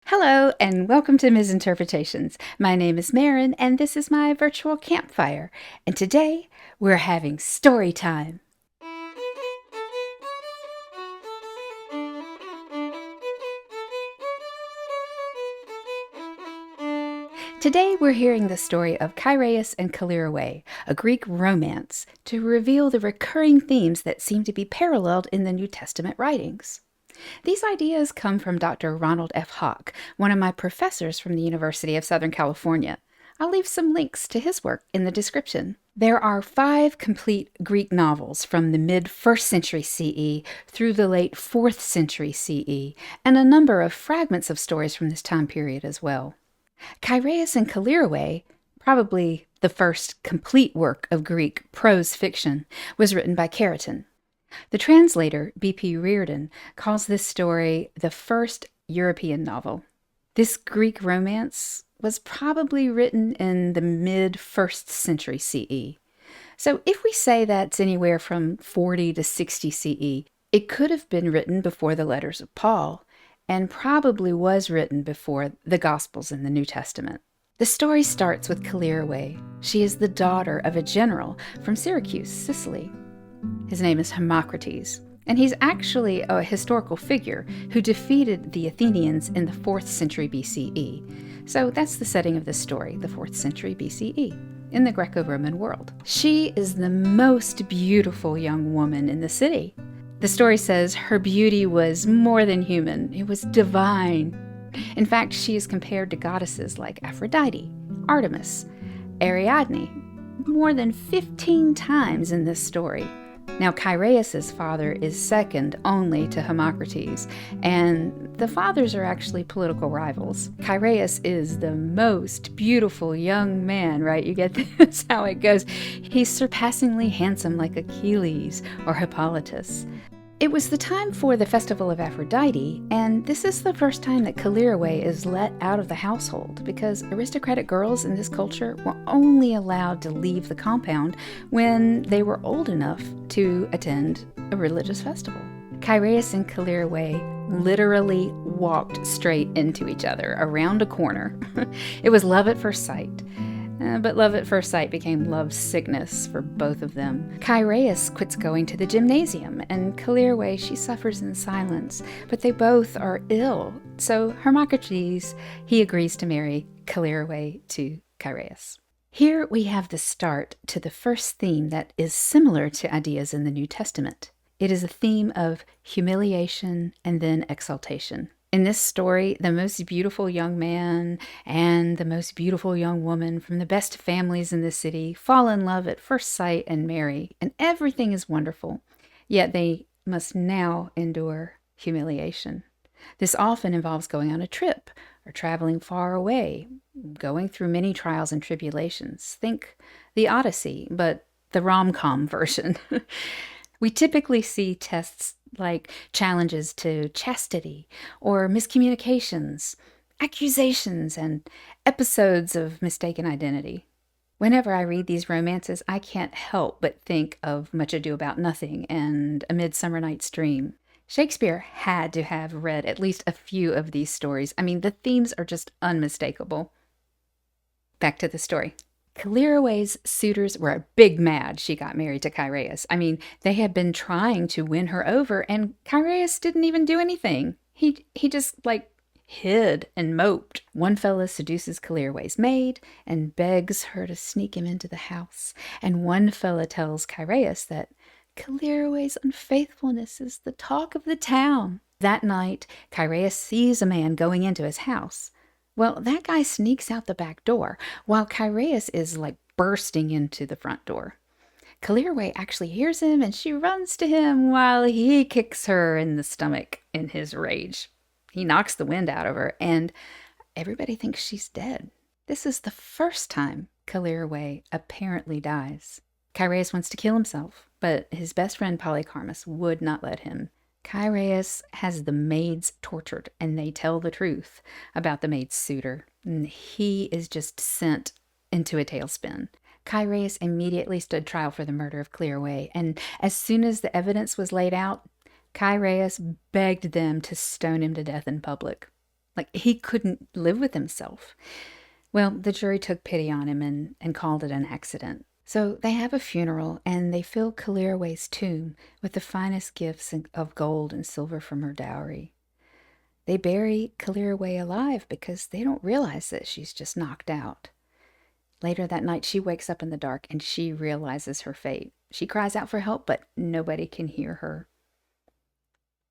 Hello, and welcome to Ms.Interpretations. My name is Marin, and this is my virtual campfire. And today, we're having story time. Today, we're hearing the story of Chaereas and Callirhoe, a Greek romance, to reveal the recurring themes that seem to be paralleled in the New Testament writings. These ideas come from Dr. Ronald F. Hock, one of my professors from the University of Southern California. I'll leave some links to his work in the description. There are 5 complete Greek novels from the mid-1st century CE through the late 4th century CE, and a number of fragments of stories from this time period as well. Chaereas and Callirhoe, probably the first complete work of Greek prose fiction, was written by Chaereton. The translator, B.P. Reardon, calls this story the first European novel. This Greek romance was probably written in the mid-1st century CE. So if we say that's anywhere from 40 to 60 CE, it could have been written before the letters of Paul, and probably was written before the Gospels in the New Testament. The story starts with Callirhoe. She is the daughter of a general from Syracuse, Sicily. His name is Hermocrates, and he's actually a historical figure who defeated the Athenians in the 4th century BCE. So that's the setting of this story, the 4th century BCE, in the Greco-Roman world. She is the most beautiful young woman in the city. The story says her beauty was more than human. It was divine. In fact, she is compared to goddesses like Aphrodite, Artemis, Ariadne, more than 15 times in this story. Now, Chaereas' father is second only to Hermocrates, and the fathers are actually political rivals. Chaereas is the most beautiful young man, right? You get this, how it goes. He's surpassingly handsome like Achilles or Hippolytus. It was the time for the festival of Aphrodite, and this is the first time that Callirhoe is let out of the household, because aristocratic girls in this culture were only allowed to leave the compound when they were old enough to attend a religious festival. Chaereas and Callirhoe literally walked straight into each other, around a corner. It was love at first sight. But love at first sight became love sickness for both of them. Chaereas quits going to the gymnasium, and Callirhoe, she suffers in silence, but they both are ill. So Hermocrates, he agrees to marry Callirhoe to Chaereas. Here we have the start to the first theme that is similar to ideas in the New Testament. It is a theme of humiliation and then exaltation. In this story, the most beautiful young man and the most beautiful young woman from the best families in the city fall in love at first sight and marry, and everything is wonderful. Yet they must now endure humiliation. This often involves going on a trip or traveling far away, going through many trials and tribulations. Think the Odyssey, but the rom-com version. We typically see tests like challenges to chastity or miscommunications, accusations, and episodes of mistaken identity. Whenever I read these romances, I can't help but think of Much Ado About Nothing and A Midsummer Night's Dream. Shakespeare had to have read at least a few of these stories. I mean, the themes are just unmistakable. Back to the story. Callirhoe's suitors were big mad she got married to Chaereas. I mean, they had been trying to win her over, and Chaereas didn't even do anything. He just, hid and moped. One fellow seduces Callirhoe's maid and begs her to sneak him into the house. And one fellow tells Chaereas that Callirhoe's unfaithfulness is the talk of the town. That night, Chaereas sees a man going into his house. Well, that guy sneaks out the back door, while Chaereas is bursting into the front door. Callirhoe actually hears him, and she runs to him while he kicks her in the stomach in his rage. He knocks the wind out of her, and everybody thinks she's dead. This is the first time Callirhoe apparently dies. Chaereas wants to kill himself, but his best friend Polycarmus would not let him. Chaereas has the maids tortured, and they tell the truth about the maid's suitor. And he is just sent into a tailspin. Chaereas immediately stood trial for the murder of Callirhoe, and as soon as the evidence was laid out, Chaereas begged them to stone him to death in public. Like he couldn't live with himself. Well, the jury took pity on him and called it an accident. So they have a funeral and they fill Callirhoe's tomb with the finest gifts of gold and silver from her dowry. They bury Callirhoe alive because they don't realize that she's just knocked out. Later that night, she wakes up in the dark and she realizes her fate. She cries out for help, but nobody can hear her.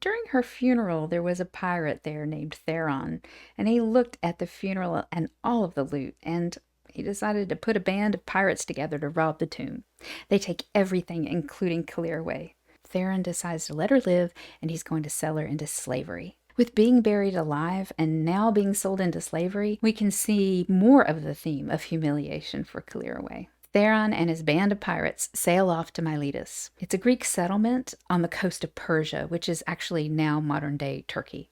During her funeral, there was a pirate there named Theron, and he looked at the funeral and all of the loot, and he decided to put a band of pirates together to rob the tomb. They take everything, including Callirhoe. Theron decides to let her live, and he's going to sell her into slavery. With being buried alive and now being sold into slavery, we can see more of the theme of humiliation for Callirhoe. Theron and his band of pirates sail off to Miletus. It's a Greek settlement on the coast of Persia, which is actually now modern-day Turkey.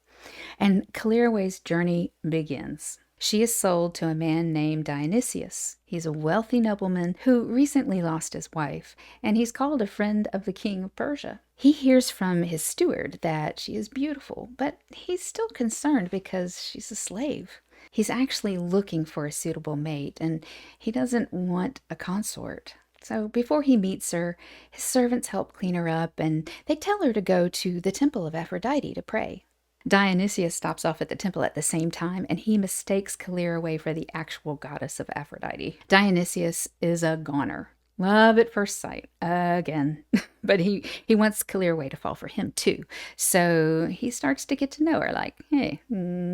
And Callirhoe's journey begins. She is sold to a man named Dionysus. He's a wealthy nobleman who recently lost his wife, and he's called a friend of the king of Persia. He hears from his steward that she is beautiful, but he's still concerned because she's a slave. He's actually looking for a suitable mate, and he doesn't want a consort. So before he meets her, his servants help clean her up, and they tell her to go to the temple of Aphrodite to pray. Dionysus stops off at the temple at the same time, and he mistakes Callirhoe for the actual goddess of Aphrodite. Dionysus is a goner. Love at first sight, again. But he wants Callirhoe to fall for him, too. So he starts to get to know her, like, hey,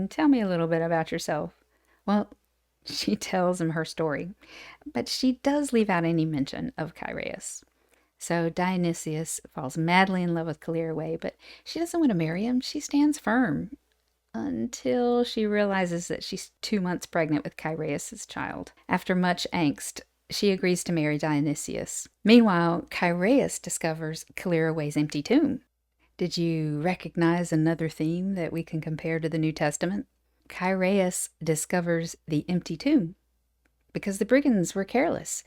tell me a little bit about yourself. Well, she tells him her story, but she does leave out any mention of Chaereas. So Dionysus falls madly in love with Callirhoe, but she doesn't want to marry him. She stands firm until she realizes that she's 2 months pregnant with Chaereas' child. After much angst, she agrees to marry Dionysus. Meanwhile, Chaereas discovers Callirhoe's empty tomb. Did you recognize another theme that we can compare to the New Testament? Chaereas discovers the empty tomb because the brigands were careless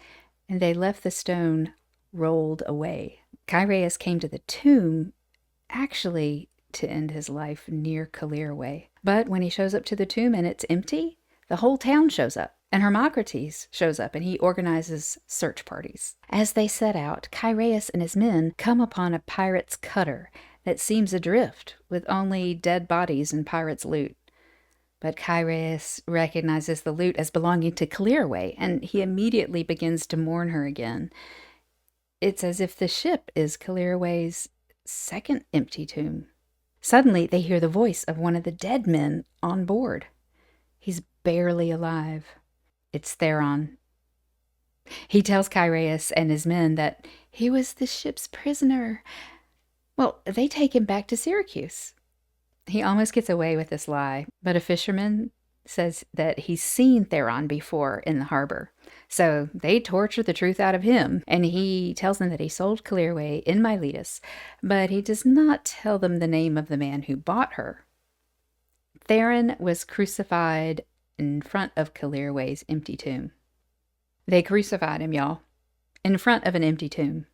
and they left the stone rolled away. Chaereas came to the tomb actually to end his life near Callirhoe. But when he shows up to the tomb and it's empty, the whole town shows up. And Hermocrates shows up and he organizes search parties. As they set out, Chaereas and his men come upon a pirate's cutter that seems adrift with only dead bodies and pirates' loot. But Chaereas recognizes the loot as belonging to Callirhoe, and he immediately begins to mourn her again. It's as if the ship is Callirhoe's second empty tomb. Suddenly, they hear the voice of one of the dead men on board. He's barely alive. It's Theron. He tells Chaereas and his men that he was the ship's prisoner. Well, they take him back to Syracuse. He almost gets away with this lie, but a fisherman says that he's seen Theron before in the harbor. So they torture the truth out of him, and he tells them that he sold Callirhoe in Miletus, but he does not tell them the name of the man who bought her. Theron was crucified in front of Callirhoe's empty tomb. They crucified him, y'all, in front of an empty tomb.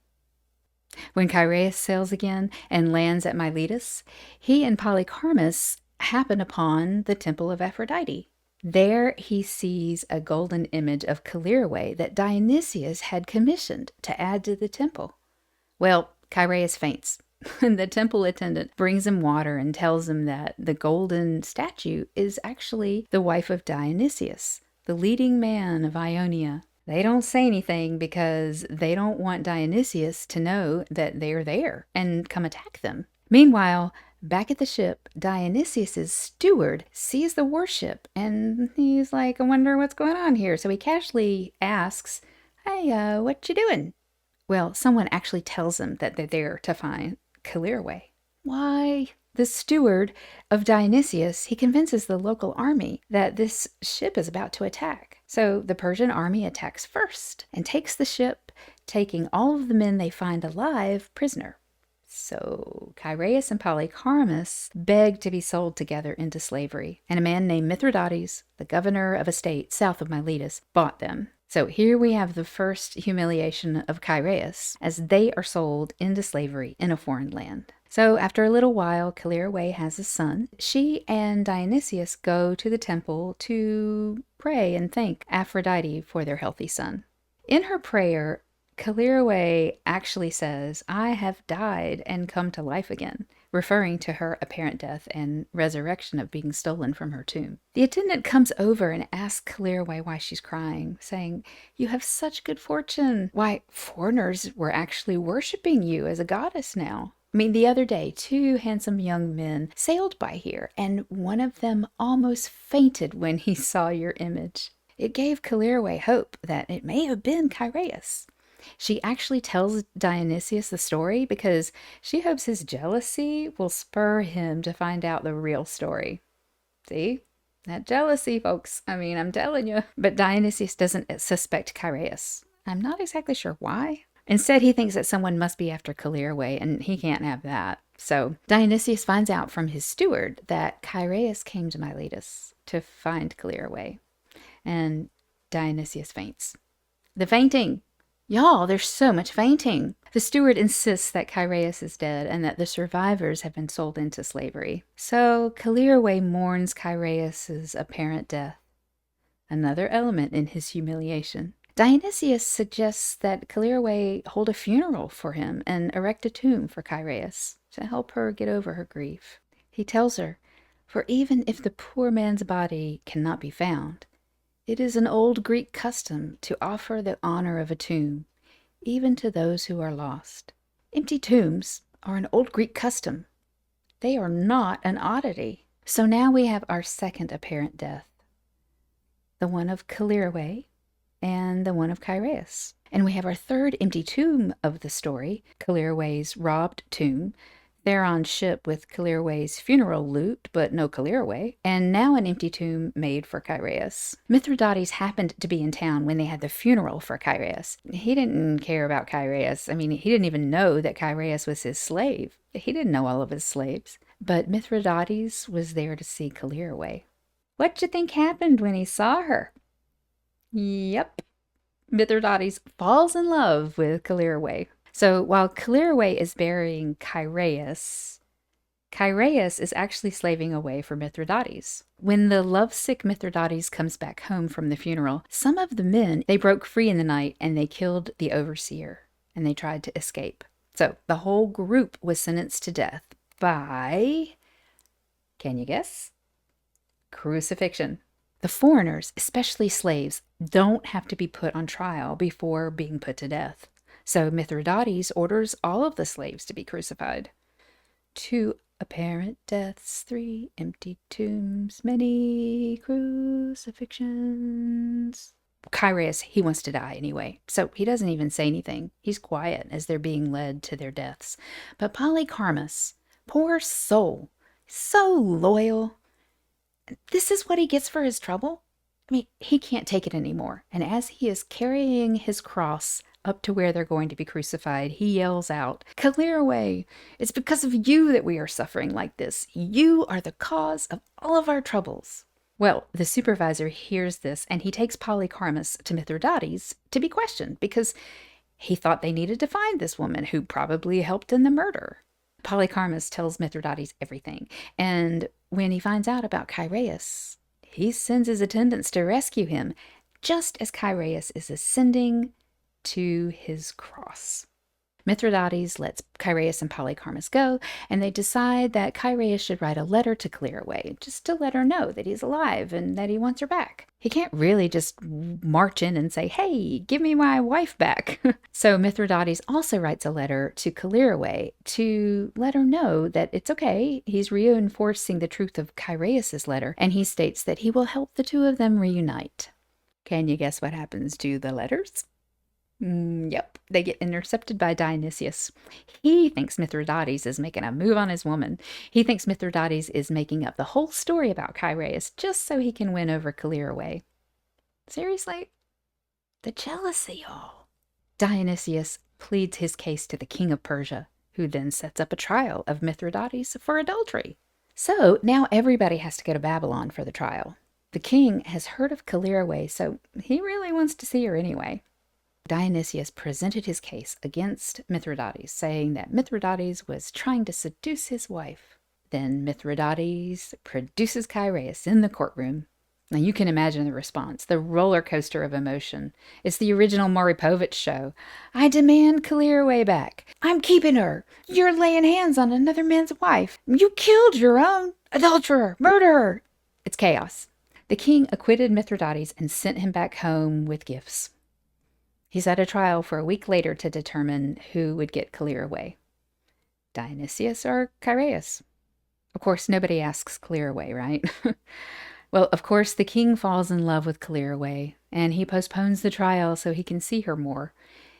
When Chaereas sails again and lands at Miletus, he and Polycarmus happen upon the temple of Aphrodite. There he sees a golden image of Callirhoe that Dionysius had commissioned to add to the temple. Well, Chaereas faints. The temple attendant brings him water and tells him that the golden statue is actually the wife of Dionysius, the leading man of Ionia. They don't say anything because they don't want Dionysius to know that they're there and come attack them. Meanwhile, back at the ship, Dionysius' steward sees the warship and he's like, I wonder what's going on here. So he casually asks, hey, what you doing? Well, someone actually tells him that they're there to find Callirhoe. Why? The steward of Dionysius, he convinces the local army that this ship is about to attack. So the Persian army attacks first and takes the ship, taking all of the men they find alive prisoner. So Chaereas and Polycarmus beg to be sold together into slavery, and a man named Mithridates, the governor of a state south of Miletus, bought them. So here we have the first humiliation of Chaereas as they are sold into slavery in a foreign land. So after a little while, Callirhoe has a son. She and Dionysius go to the temple to pray and thank Aphrodite for their healthy son. In her prayer, Callirhoe actually says, "I have died and come to life again," referring to her apparent death and resurrection of being stolen from her tomb. The attendant comes over and asks Callirhoe why she's crying, saying, "You have such good fortune. Why, foreigners were actually worshiping you as a goddess now. I mean, the other day, two handsome young men sailed by here, and one of them almost fainted when he saw your image." It gave Callirhoe hope that it may have been Chaereas. She actually tells Dionysius the story because she hopes his jealousy will spur him to find out the real story. See? That jealousy, folks. I mean, I'm telling you. But Dionysius doesn't suspect Chaereas. I'm not exactly sure why. Instead, he thinks that someone must be after Callirhoe, and he can't have that. So Dionysius finds out from his steward that Chaereas came to Miletus to find Callirhoe, and Dionysius faints. The fainting! Y'all, there's so much fainting. The steward insists that Chaereas is dead and that the survivors have been sold into slavery. So Callirhoe mourns Chaereas' apparent death, another element in his humiliation. Dionysius suggests that Callirhoe hold a funeral for him and erect a tomb for Chaereas to help her get over her grief. He tells her, "For even if the poor man's body cannot be found, it is an old Greek custom to offer the honor of a tomb, even to those who are lost." Empty tombs are an old Greek custom. They are not an oddity. So now we have our second apparent death, the one of Callirhoe and the one of Chaereas. And we have our third empty tomb of the story, Callirhoe's robbed tomb. They're on ship with Callirhoe's funeral loot, but no Callirhoe, and now an empty tomb made for Chaereas. Mithridates happened to be in town when they had the funeral for Chaereas. He didn't care about Chaereas. I mean, he didn't even know that Chaereas was his slave. He didn't know all of his slaves. But Mithridates was there to see Callirhoe. What you think happened when he saw her? Yep. Mithridates falls in love with Callirhoe. So while Callirhoe is burying Chaereas, Chaereas is actually slaving away for Mithridates. When the lovesick Mithridates comes back home from the funeral, some of the men, they broke free in the night and they killed the overseer and they tried to escape. So the whole group was sentenced to death by, can you guess? Crucifixion. The foreigners, especially slaves, don't have to be put on trial before being put to death. So Mithridates orders all of the slaves to be crucified. 2 apparent deaths, 3 empty tombs, many crucifixions. Chaereas, he wants to die anyway, so he doesn't even say anything. He's quiet as they're being led to their deaths. But Polycarmus, poor soul, so loyal. This is what he gets for his trouble? I mean, he can't take it anymore. And as he is carrying his cross up to where they're going to be crucified, he yells out, "Callirhoe, it's because of you that we are suffering like this. You are the cause of all of our troubles." Well, the supervisor hears this and he takes Polycarmus to Mithridates to be questioned because he thought they needed to find this woman who probably helped in the murder. Polycarmus tells Mithridates everything, and when he finds out about Chaereas, he sends his attendants to rescue him, just as Chaereas is ascending to his cross. Mithridates lets Chaereas and Polycarmus go, and they decide that Chaereas should write a letter to Callirhoe, just to let her know that he's alive and that he wants her back. He can't really just march in and say, "Hey, give me my wife back." So Mithridates also writes a letter to Callirhoe to let her know that it's okay. He's reinforcing the truth of Chaereas' letter, and he states that he will help the two of them reunite. Can you guess what happens to the letters? Yep, they get intercepted by Dionysius. He thinks Mithridates is making a move on his woman. He thinks Mithridates is making up the whole story about Chaereas just so he can win over Callirhoe. Seriously? The jealousy, y'all. Dionysius pleads his case to the king of Persia, who then sets up a trial of Mithridates for adultery. So now everybody has to go to Babylon for the trial. The king has heard of Callirhoe, so he really wants to see her anyway. Dionysius presented his case against Mithridates, saying that Mithridates was trying to seduce his wife. Then Mithridates produces Chaereas in the courtroom. Now you can imagine the response, the roller coaster of emotion. It's the original Maury Povich show. I demand Callirhoe back. I'm keeping her. You're laying hands on another man's wife. You killed your own. Adulterer, murderer. It's chaos. The king acquitted Mithridates and sent him back home with gifts. He set a trial for a week later to determine who would get Callirhoe, Dionysius or Chaereas. Of course, nobody asks Callirhoe, right? Well, of course, the king falls in love with Callirhoe, and he postpones the trial so he can see her more.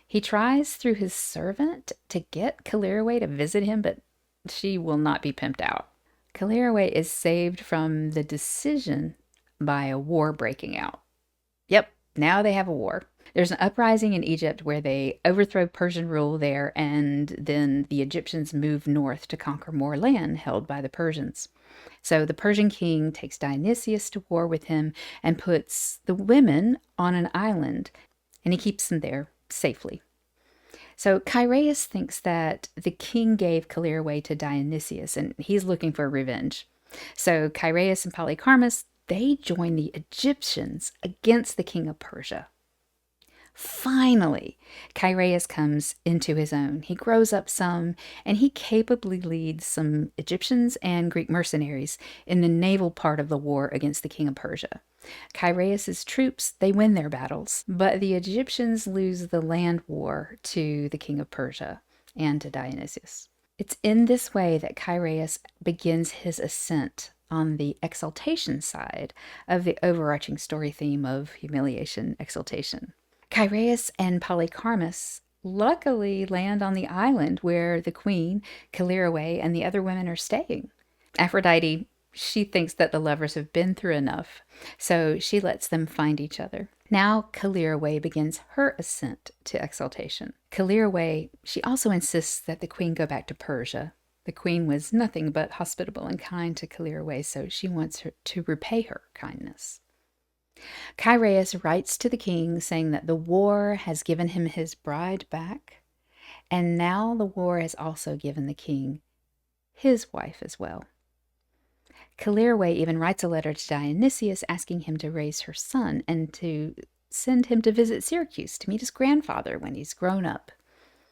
He tries through his servant to get Callirhoe to visit him, but she will not be pimped out. Callirhoe is saved from the decision by a war breaking out. Yep, now they have a war. There's an uprising in Egypt where they overthrow Persian rule there, and then the Egyptians move north to conquer more land held by the Persians. So the Persian king takes Dionysius to war with him and puts the women on an island, and he keeps them there safely. So Chaereas thinks that the king gave Callirhoe to Dionysius, and he's looking for revenge. So Chaereas and Polycarmus, they join the Egyptians against the king of Persia. Finally, Chaereas comes into his own. He grows up some, and he capably leads some Egyptians and Greek mercenaries in the naval part of the war against the king of Persia. Chaereas' troops, they win their battles, but the Egyptians lose the land war to the king of Persia and to Dionysius. It's in this way that Chaereas begins his ascent on the exaltation side of the overarching story theme of humiliation, exaltation. Chaereas and Polycarmus luckily land on the island where the queen, Callirhoe, and the other women are staying. Aphrodite, she thinks that the lovers have been through enough, so she lets them find each other. Now Callirhoe begins her ascent to exaltation. Callirhoe, she also insists that the queen go back to Persia. The queen was nothing but hospitable and kind to Callirhoe, so she wants her to repay her kindness. Chaereas writes to the king saying that the war has given him his bride back, and now the war has also given the king his wife as well. Callirhoe even writes a letter to Dionysius asking him to raise her son and to send him to visit Syracuse to meet his grandfather when he's grown up.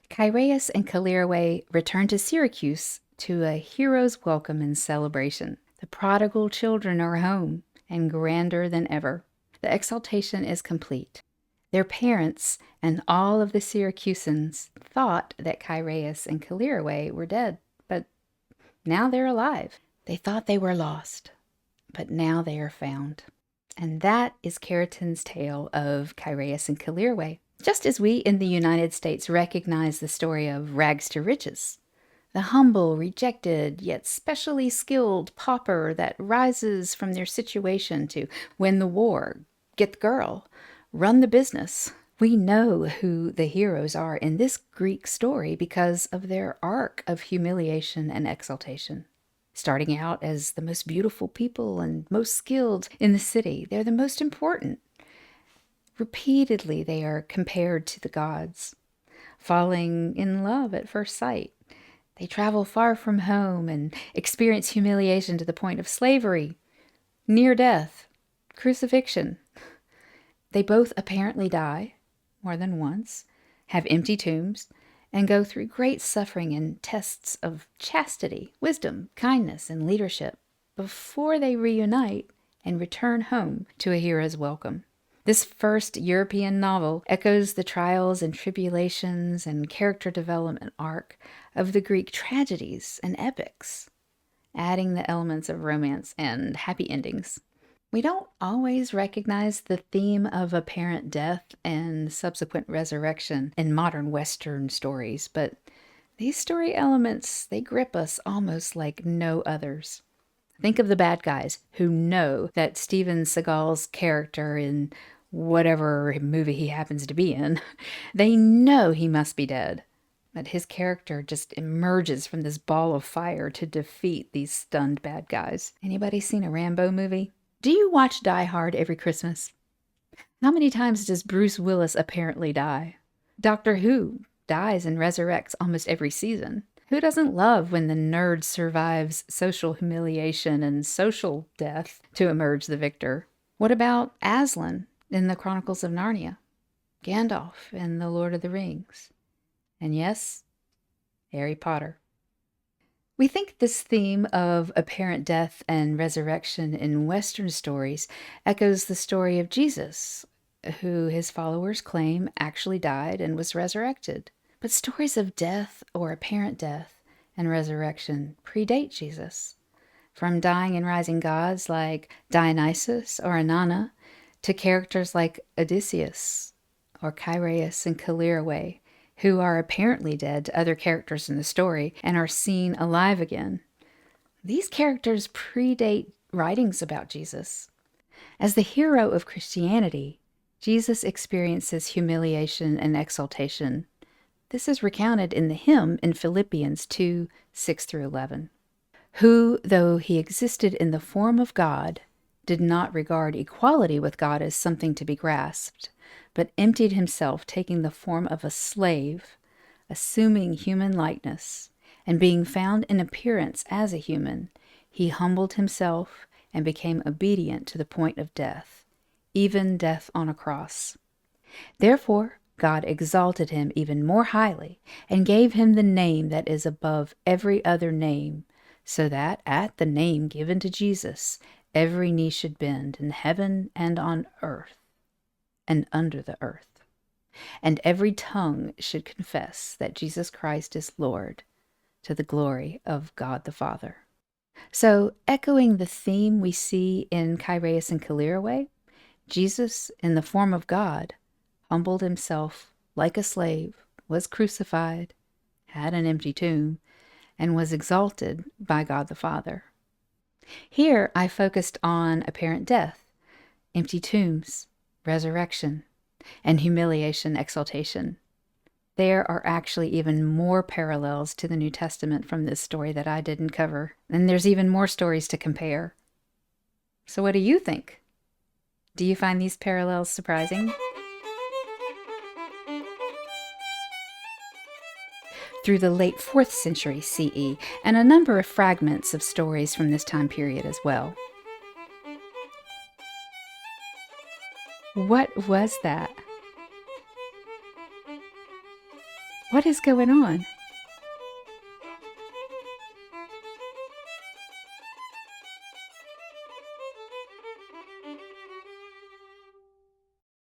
Chaereas and Callirhoe return to Syracuse to a hero's welcome and celebration. The prodigal children are home and grander than ever. The exaltation is complete. Their parents and all of the Syracusans thought that Chaereas and Callirhoe were dead, but now they're alive. They thought they were lost, but now they are found. And that is Keratin's tale of Chaereas and Callirhoe. Just as we in the United States recognize the story of rags to riches, the humble, rejected, yet specially skilled pauper that rises from their situation to win the war, get the girl, run the business. We know who the heroes are in this Greek story because of their arc of humiliation and exaltation. Starting out as the most beautiful people and most skilled in the city, they're the most important. Repeatedly, they are compared to the gods, falling in love at first sight. They travel far from home and experience humiliation to the point of slavery, near death, crucifixion. They both apparently die more than once, have empty tombs, and go through great suffering and tests of chastity, wisdom, kindness, and leadership before they reunite and return home to a hero's welcome. This first European novel echoes the trials and tribulations and character development arc of the Greek tragedies and epics, adding the elements of romance and happy endings. We don't always recognize the theme of apparent death and subsequent resurrection in modern Western stories, but these story elements, they grip us almost like no others. Think of the bad guys who know that Steven Seagal's character in whatever movie he happens to be in, they know he must be dead. But his character just emerges from this ball of fire to defeat these stunned bad guys. Anybody seen a Rambo movie? Do you watch Die Hard every Christmas? How many times does Bruce Willis apparently die? Doctor Who dies and resurrects almost every season. Who doesn't love when the nerd survives social humiliation and social death to emerge the victor? What about Aslan in the Chronicles of Narnia? Gandalf in The Lord of the Rings? And yes, Harry Potter. We think this theme of apparent death and resurrection in Western stories echoes the story of Jesus, who his followers claim actually died and was resurrected. But stories of death or apparent death and resurrection predate Jesus. From dying and rising gods like Dionysus or Aune to characters like Odysseus or Chaereas and Callirhoe, who are apparently dead to other characters in the story and are seen alive again. These characters predate writings about Jesus. As the hero of Christianity, Jesus experiences humiliation and exaltation. This is recounted in the hymn in Philippians 2, 6 through 11. Who, though he existed in the form of God, did not regard equality with God as something to be grasped, but emptied himself, taking the form of a slave, assuming human likeness, and being found in appearance as a human, he humbled himself and became obedient to the point of death, even death on a cross. Therefore, God exalted him even more highly and gave him the name that is above every other name, so that at the name given to Jesus, every knee should bend in heaven and on earth and under the earth, and every tongue should confess that Jesus Christ is Lord, to the glory of God the Father. So, echoing the theme we see in Chaereas and Callirhoe, Jesus, in the form of God, humbled himself like a slave, was crucified, had an empty tomb, and was exalted by God the Father. Here I focused on apparent death, empty tombs, resurrection, and humiliation, exaltation. There are actually even more parallels to the New Testament from this story that I didn't cover, and there's even more stories to compare. So what do you think? Do you find these parallels surprising? Through the late 4th century CE, and a number of fragments of stories from this time period as well. What was that? What is going on?